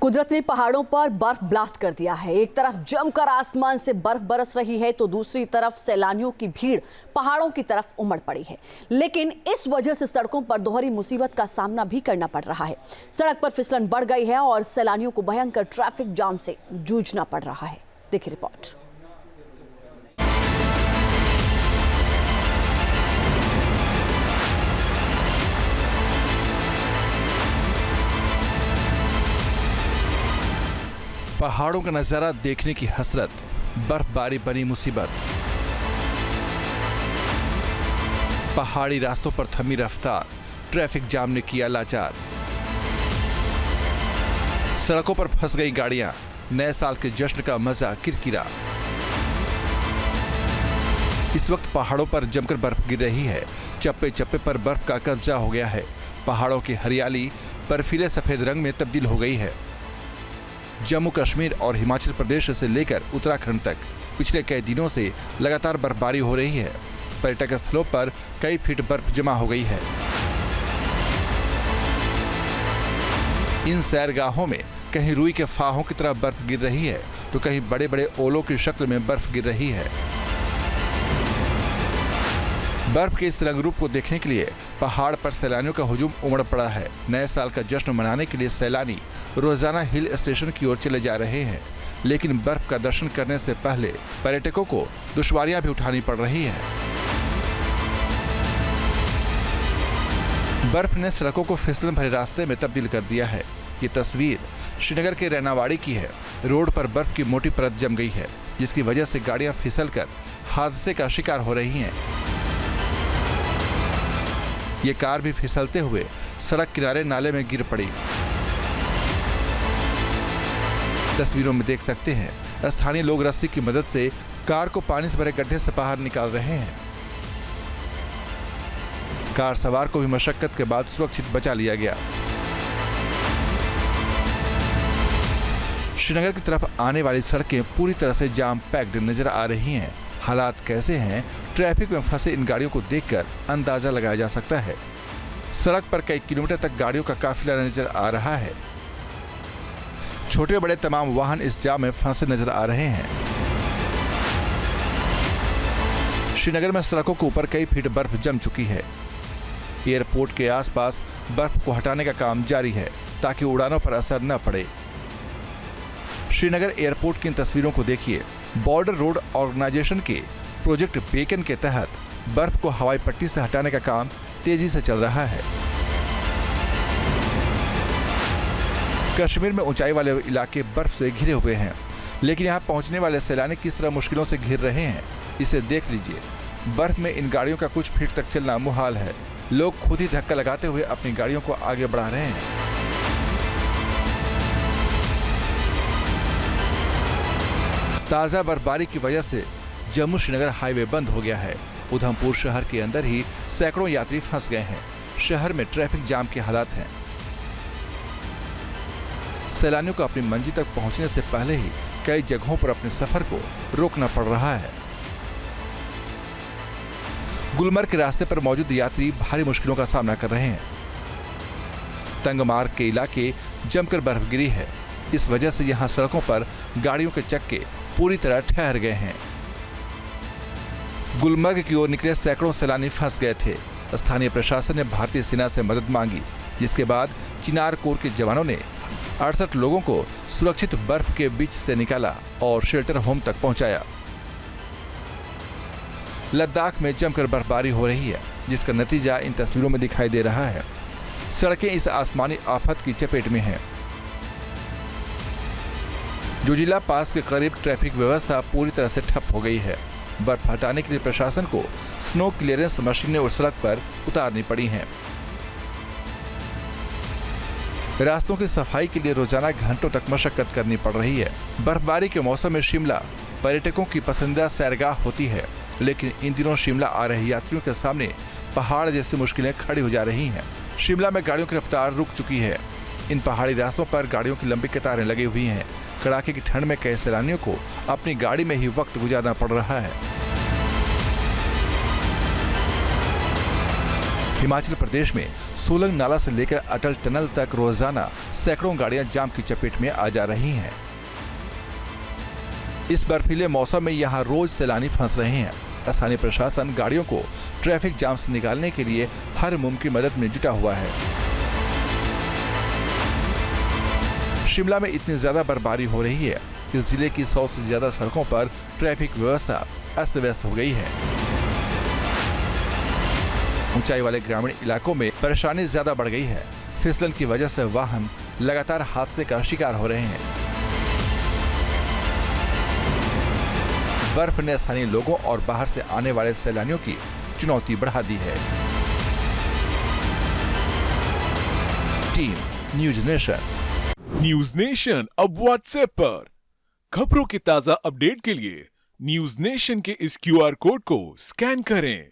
कुदरत ने पहाड़ों पर बर्फ ब्लास्ट कर दिया है। एक तरफ जमकर आसमान से बर्फ बरस रही है तो दूसरी तरफ सैलानियों की भीड़ पहाड़ों की तरफ उमड़ पड़ी है। लेकिन इस वजह से सड़कों पर दोहरी मुसीबत का सामना भी करना पड़ रहा है। सड़क पर फिसलन बढ़ गई है और सैलानियों को भयंकर ट्रैफिक जाम से जूझना पड़ रहा है। देखिए रिपोर्ट। पहाड़ों का नजारा देखने की हसरत, बर्फबारी बनी मुसीबत। पहाड़ी रास्तों पर थमी रफ्तार, ट्रैफिक जाम ने किया लाचार। सड़कों पर फंस गई गाड़ियां, नए साल के जश्न का मजा किरकिरा। इस वक्त पहाड़ों पर जमकर बर्फ गिर रही है। चप्पे चप्पे पर बर्फ का कब्जा हो गया है। पहाड़ों की हरियाली बर्फीले सफेद रंग में तब्दील हो गई है। जम्मू कश्मीर और हिमाचल प्रदेश से लेकर उत्तराखंड तक पिछले कई दिनों से लगातार बर्फबारी हो रही है। पर्यटक स्थलों पर कई फीट बर्फ जमा हो गई है। इन सैरगाहों में कहीं रुई के फाहों की तरह बर्फ गिर रही है तो कहीं बड़े बड़े ओलों की शक्ल में बर्फ गिर रही है। बर्फ के इस रंग रूप को देखने के लिए पहाड़ पर सैलानियों का हुजूम उमड़ पड़ा है। नए साल का जश्न मनाने के लिए सैलानी रोजाना हिल स्टेशन की ओर चले जा रहे हैं, लेकिन बर्फ का दर्शन करने से पहले पर्यटकों को दुश्वारियां भी उठानी पड़ रही है। बर्फ ने सड़कों को फिसलन भरे रास्ते में तब्दील कर दिया है। ये तस्वीर श्रीनगर के रैनावाड़ी की है। रोड पर बर्फ की मोटी परत जम गई है, जिसकी वजह से गाड़ियां फिसलकर हादसे का शिकार हो रही हैं। ये कार भी फिसलते हुए सड़क किनारे नाले में गिर पड़ी। तस्वीरों में देख सकते हैं स्थानीय लोग रस्सी की मदद से कार को पानी से भरे गड्ढे से बाहर निकाल रहे हैं। कार सवार को भी मशक्कत के बाद सुरक्षित बचा लिया गया। श्रीनगर की तरफ आने वाली सड़कें पूरी तरह से जाम पैक्ड नजर आ रही हैं। हालात कैसे हैं, ट्रैफिक में फंसे इन गाड़ियों को देखकर अंदाजा लगाया जा सकता है। सड़क पर कई किलोमीटर तक गाड़ियों का काफिला नजर आ रहा है। छोटे बड़े तमाम वाहन इस जाम में फंसे नजर आ रहे हैं। श्रीनगर में सड़कों के ऊपर कई फीट बर्फ जम चुकी है। एयरपोर्ट के आसपास बर्फ को हटाने का काम जारी है ताकि उड़ानों पर असर न पड़े। श्रीनगर एयरपोर्ट की इन तस्वीरों को देखिए। बॉर्डर रोड ऑर्गेनाइजेशन के प्रोजेक्ट बेकन के तहत बर्फ को हवाई पट्टी से हटाने का काम तेजी से चल रहा है। कश्मीर में ऊंचाई वाले इलाके बर्फ से घिरे हुए हैं, लेकिन यहां पहुंचने वाले सैलानी किस तरह मुश्किलों से घिर रहे हैं, इसे देख लीजिए। बर्फ में इन गाड़ियों का कुछ फीट तक चलना मुहाल है। लोग खुद ही धक्का लगाते हुए अपनी गाड़ियों को आगे बढ़ा रहे हैं। ताजा बर्फबारी की वजह से जम्मू श्रीनगर हाईवे बंद हो गया है। उधमपुर शहर के अंदर ही सैकड़ों यात्री फंस गए हैं। शहर में ट्रैफिक जाम के हालात हैं। सैलानियों को अपनी मंजिल तक पहुंचने से पहले ही कई जगहों पर अपने सफर को रोकना पड़ रहा है। गुलमर्ग के रास्ते पर मौजूद यात्री भारी मुश्किलों का सामना कर रहे हैं। तंगमार्ग के इलाके जमकर बर्फ गिरी है। इस वजह से यहां सड़कों पर गाड़ियों के चक्के पूरी तरह ठहर गए हैं। गुलमर्ग की ओर निकले सैकड़ों सैलानी फंस गए थे। स्थानीय प्रशासन ने भारतीय सेना से मदद मांगी, जिसके बाद चिनार कोर के जवानों ने 68 लोगों को सुरक्षित बर्फ के बीच से निकाला और शेल्टर होम तक पहुंचाया। लद्दाख में जमकर बर्फबारी हो रही है, जिसका नतीजा इन तस्वीरों में दिखाई दे रहा है। सड़कें इस आसमानी आफत की चपेट में हैं। जोजिला पास के करीब ट्रैफिक व्यवस्था पूरी तरह से ठप हो गई है। बर्फ हटाने के लिए प्रशासन को स्नो क्लियरेंस मशीनें उस सड़क पर उतारनी पड़ी हैं। रास्तों की सफाई के लिए रोजाना घंटों तक मशक्कत करनी पड़ रही है। बर्फबारी के मौसम में शिमला पर्यटकों की पसंदीदा सैरगाह होती है, लेकिन इन दिनों शिमला आ रहे यात्रियों के सामने पहाड़ जैसी मुश्किलें खड़ी हो जा रही हैं। शिमला में गाड़ियों की रफ्तार रुक चुकी है। इन पहाड़ी रास्तों पर गाड़ियों की लंबी कतारें लगी हुई हैं। कड़ाके की ठंड में कई सैलानियों को अपनी गाड़ी में ही वक्त गुजारना पड़ रहा है। हिमाचल प्रदेश में सोलंग नाला से लेकर अटल टनल तक रोजाना सैकड़ों गाड़ियां जाम की चपेट में आ जा रही हैं। इस बर्फीले मौसम में यहाँ रोज सैलानी फंस रहे हैं। स्थानीय प्रशासन गाड़ियों को ट्रैफिक जाम से निकालने के लिए हर मुमकिन मदद में जुटा हुआ है। शिमला में इतनी ज्यादा बर्फबारी हो रही है कि जिले की 100 से ज्यादा सड़कों पर ट्रैफिक व्यवस्था अस्त व्यस्त हो गई है। ऊंचाई वाले ग्रामीण इलाकों में परेशानी ज्यादा बढ़ गई है। फिसलन की वजह से वाहन लगातार हादसे का शिकार हो रहे हैं। बर्फ ने स्थानीय लोगों और बाहर से आने वाले सैलानियों की चुनौती बढ़ा दी है। Team news nation. News nation अब व्हाट्सएप पर खबरों की ताजा अपडेट के लिए न्यूज नेशन के इस QR कोड को स्कैन करें।